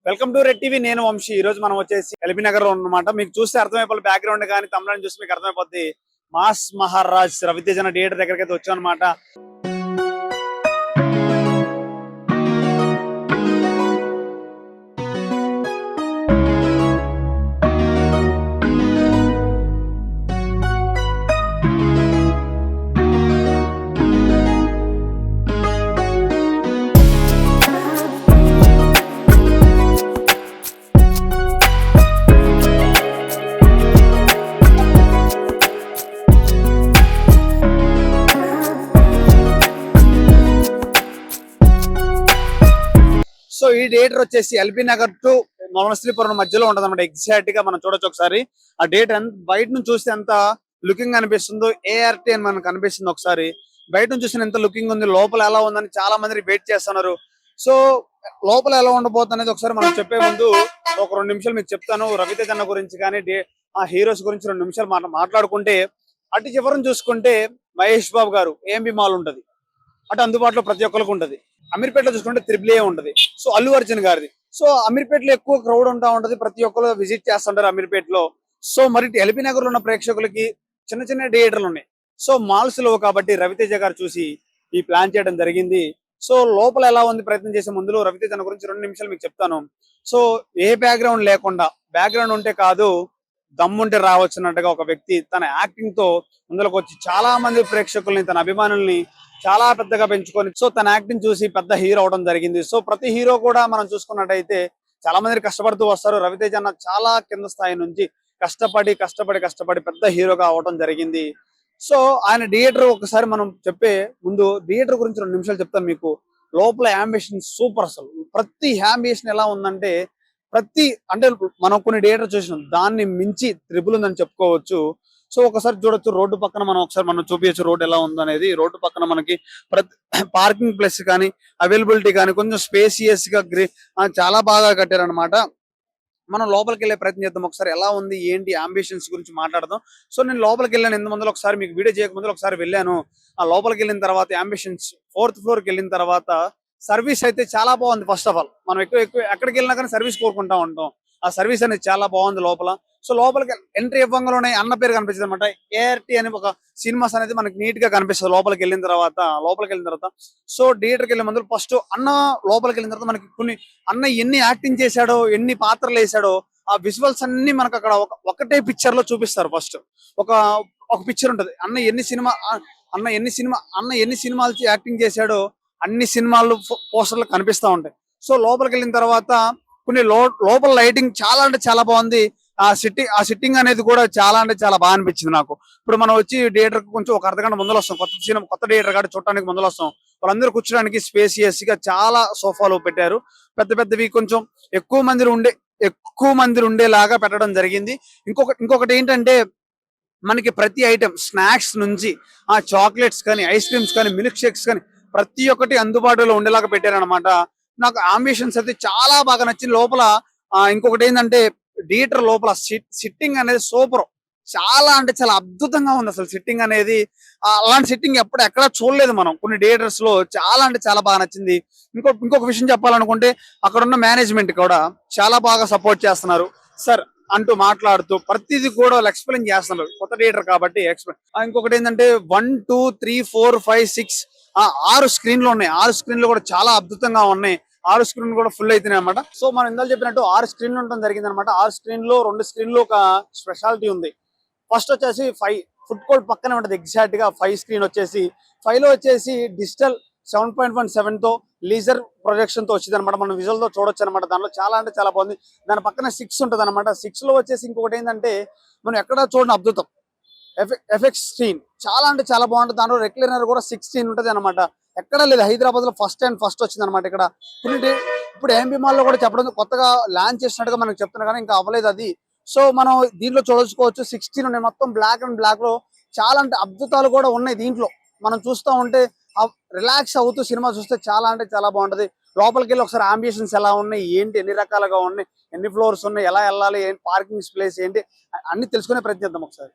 Welcome to red TV. నేను వంశీ. ఈ రోజు మనం వచ్చేసి ఎల్బీ నగర్ లో ఉన్నమాట. మీకు చూస్తే అర్థమైపోయి బ్యాక్గ్రౌండ్ కానీ తమిళని చూస్తే మీకు అర్థమైపోద్ది. మాస్ మహారాజ్ రవితేజ థియేటర్ దగ్గరికి అయితే వచ్చాం అనమాట. సో ఈ థియేటర్ వచ్చేసి ఎల్బీ నగర్ టు వనస్థలిపురం మధ్యలో ఉంటది అనమాట. ఎగ్జాక్ట్ గా మనం చూడొచ్చు ఒకసారి. ఆ థియేటర్ బయట నుంచి చూస్తే ఎంత లుకింగ్ అనిపిస్తుందో ఏఆర్టీ అని మనకు అనిపిస్తుంది. ఒకసారి బయట నుంచి చూస్తే ఎంత లుకింగ్ ఉంది, లోపల ఎలా ఉందని చాలా మంది వెయిట్ చేస్తున్నారు. సో లోపల ఎలా ఉండబోతుంది అనేది ఒకసారి మనం చెప్పే ముందు ఒక 2 నిమిషాలు మీకు చెప్తాను. రవితేజ అన్న గురించి కానీ ఆ హీరోస్ గురించి 2 నిమిషాలు మాట్లాడుకుంటే, అటు చివరిని చూసుకుంటే మహేష్ బాబు గారు ఏఎంబి మాల్ ఉంటది, అటు అందుబాటులో ప్రతి ఒక్కరికి ఉంటది. అమీర్పేటలో చూసుకుంటే త్రిబుల్ ఏ ఉంటది. సో అల్లు అర్జున్ గారిది. సో అమీర్పేటలో ఎక్కువ క్రౌడ్ ఉంటా ఉంటది, ప్రతి ఒక్కరు విజిట్ చేస్తుంటారు అమీర్పేటలో. సో మరి ఎల్బీ నగర్ లో ఉన్న ప్రేక్షకులకి చిన్న చిన్న థియేటర్లు ఉన్నాయి. సో మాల్స్ లో కాబట్టి రవితేజ గారు చూసి ఈ ప్లాన్ చేయడం జరిగింది. సో లోపల ఎలా ఉంది ప్రయత్నం చేసే ముందు రవితేజ గురించి 2 నిమిషాలు మీకు చెప్తాను. సో ఏ బ్యాక్గ్రౌండ్ లేకుండా, బ్యాక్గ్రౌండ్ ఉంటే కాదు దమ్ముంటే రావచ్చున్నట్టుగా ఒక వ్యక్తి తన యాక్టింగ్ తో ముందులోకి వచ్చి చాలా మంది ప్రేక్షకుల్ని, తన అభిమానుల్ని చాలా పెద్దగా పెంచుకొని సో తన యాక్టింగ్ చూసి పెద్ద హీరో అవడం జరిగింది. సో ప్రతి హీరో కూడా మనం చూసుకున్నట్టయితే చాలా మంది కష్టపడుతూ వస్తారు. రవితేజ అన్న చాలా కింద స్థాయి నుంచి కష్టపడి పెద్ద హీరోగా అవడం జరిగింది. సో ఆయన థియేటర్ ఒకసారి మనం చెప్పే ముందు థియేటర్ గురించి 2 నిమిషాలు చెప్తాను మీకు. లోపల అంబిషన్ సూపర్. అసలు ప్రతి అంబిషన్ ఎలా ఉందంటే, అంటే మనం కొన్ని థియేటర్ చూసినాం, దాన్ని మించి త్రిబుల్ ఉందని చెప్పుకోవచ్చు. సో ఒకసారి చూడొచ్చు, రోడ్డు పక్కన మనం చూపించచ్చు రోడ్ ఎలా ఉందనేది. రోడ్డు పక్కన మనకి ప్రతి పార్కింగ్ ప్లేస్ కానీ, అవైలబిలిటీ కానీ కొంచెం స్పేసియస్ గా చాలా బాగా కట్టారనమాట. మనం లోపలికి వెళ్ళే ప్రయత్నం చేద్దాం. ఒకసారి ఎలా ఉంది ఏంటి అంబిషన్స్ గురించి మాట్లాడదాం. సో నేను లోపలికి వెళ్ళాను ఇంత ముందు, ఒకసారి మీకు వీడియో చేయక ముందు ఒకసారి వెళ్ళాను. ఆ లోపలికి వెళ్ళిన తర్వాత అంబిషన్స్ 4th ఫ్లోర్కి వెళ్ళిన తర్వాత సర్వీస్ అయితే చాలా బాగుంది. ఫస్ట్ ఆఫ్ ఆల్ మనం ఎక్కువ ఎక్కడికి వెళ్ళినా కానీ సర్వీస్ కోరుకుంటా ఉంటాం. ఆ సర్వీస్ అనేది చాలా బాగుంది లోపల. సో లోపలికి ఎంట్రీ ఇవ్వంగానే అన్న పేరు కనిపిస్తుంది అనమాట. ఏఆర్టీ అని ఒక సినిమాస్ అనేది మనకి నీట్ గా కనిపిస్తుంది లోపలికి వెళ్ళిన తర్వాత. సో థియేటర్కి వెళ్ళే ముందు ఫస్ట్ అన్న లోపలికి వెళ్ళిన తర్వాత మనకి కొన్ని అన్న ఎన్ని యాక్టింగ్ చేశాడో, ఎన్ని పాత్రలు వేసాడో ఆ విజువల్స్ అన్ని మనకు అక్కడ ఒకటే పిక్చర్ లో చూపిస్తారు. ఫస్ట్ ఒక పిక్చర్ ఉంటది, అన్న ఎన్ని సినిమాలు యాక్టింగ్ చేశాడో అన్ని సినిమాలు పోస్టర్లు కనిపిస్తా ఉంటాయి. సో లోపలికి వెళ్ళిన తర్వాత కొన్ని లోపల లైటింగ్ చాలా అంటే చాలా బాగుంది. ఆ సిట్టింగ్ అనేది కూడా చాలా అంటే చాలా బాగా అనిపించింది నాకు. ఇప్పుడు మనం వచ్చి థియేటర్ కు కొంచెం ఒక అర్ధగంట ముందర వస్తాం, కొత్త థియేటర్ కాబట్టి చూడటానికి ముందర వస్తాం. వాళ్ళందరూ కూర్చోడానికి స్పేసియస్ గా చాలా సోఫాలు పెట్టారు. పెద్దవి కొంచెం ఎక్కువ మంది ఉండేలాగా పెట్టడం జరిగింది. ఇంకొకటి ఏంటంటే, మనకి ప్రతి ఐటెం స్నాక్స్ నుంచి ఆ చాక్లెట్స్ కానీ, ఐస్ క్రీమ్స్ కానీ, మిల్క్ షేక్స్ కానీ ప్రతి ఒక్కటి అందుబాటులో ఉండేలాగా పెట్టారనమాట. నాకు అంబిషన్స్ అయితే చాలా బాగా నచ్చింది. లోపల ఇంకొకటి ఏంటంటే, థియేటర్ లోపల సిట్టింగ్ అనేది సూపర్, చాలా అంటే చాలా అద్భుతంగా ఉంది అసలు సిట్టింగ్ అనేది. అలాంటి సిట్టింగ్ ఎక్కడా చూడలేదు మనం కొన్ని థియేటర్స్ లో. చాలా అంటే చాలా బాగా నచ్చింది. ఇంకొక విషయం చెప్పాలనుకుంటే, అక్కడ ఉన్న మేనేజ్మెంట్ కూడా చాలా బాగా సపోర్ట్ చేస్తున్నారు. సార్ అంటూ మాట్లాడుతూ ప్రతిదీ కూడా వాళ్ళు ఎక్స్ప్లెయిన్ చేస్తున్నారు, కొత్త థియేటర్ కాబట్టి ఎక్స్ప్లెయిన్. ఇంకొకటి ఏంటంటే 1 2 3 4 5 6 6 స్క్రీన్లు ఉన్నాయి. 6 స్క్రీన్లు కూడా చాలా అద్భుతంగా ఉన్నాయి. 6 స్క్రీన్లు కూడా ఫుల్ అవుతున్నాయి అనమాట. సో మనం ఇందాక చెప్పినట్టు 6 స్క్రీన్లు ఉండడం జరిగింది అనమాట. 6 స్క్రీన్లో 2 స్క్రీన్లు ఒక స్పెషాలిటీ ఉంది. ఫస్ట్ వచ్చేసి 5 ఫుడ్ కోర్ట్ పక్కనే ఉంటది. ఎగ్జాక్ట్ గా 5 స్క్రీన్ వచ్చేసి 5 లో వచ్చేసి డిజిటల్ 7.17 తో లీజర్ ప్రొజెక్షన్ తో వచ్చింది అనమాట. మనం విజువల్ తో చూడొచ్చు అనమాట. దానిలో చాలా అంటే చాలా బాగుంది. దాని పక్కన 6 ఉంటది అనమాట. 6 లో వచ్చేసి ఇంకొకటి ఏంటంటే, మనం ఎక్కడ చూడని అద్భుతం ఎఫెక్స్ స్క్రీన్ చాలా అంటే చాలా బాగుంటుంది. దాంట్లో రెక్లైనర్ కూడా 16 ఉంటది అనమాట. ఎక్కడా లేదు. హైదరాబాద్ లో ఫస్ట్ వచ్చింది అనమాట ఇక్కడ. ఇప్పుడు ఏఎంబి మాల్ లో కూడా చెప్పడం కొత్తగా లాంచ్ చేసినట్టుగా మనకు చెప్తున్నా కానీ ఇంకా అవ్వలేదు అది. సో మనం దీంట్లో చూడొచ్చుకోవచ్చు 16 ఉన్నాయి. మొత్తం బ్లాక్ అండ్ బ్లాక్ లో చాలా అంటే అద్భుతాలు కూడా ఉన్నాయి దీంట్లో. మనం చూస్తూ ఉంటే రిలాక్స్ అవుతూ సినిమా చూస్తే చాలా అంటే చాలా బాగుంటది. లోపలికి వెళ్ళి ఒకసారి అంబిషన్స్ ఎలా ఉన్నాయి ఏంటి, ఎన్ని రకాలుగా ఉన్నాయి, ఎన్ని ఫ్లోర్స్ ఉన్నాయి, ఎలా వెళ్ళాలి, ఏంటి పార్కింగ్ ప్లేస్ ఏంటి అన్ని తెలుసుకునే ప్రయత్నిద్దాం ఒకసారి.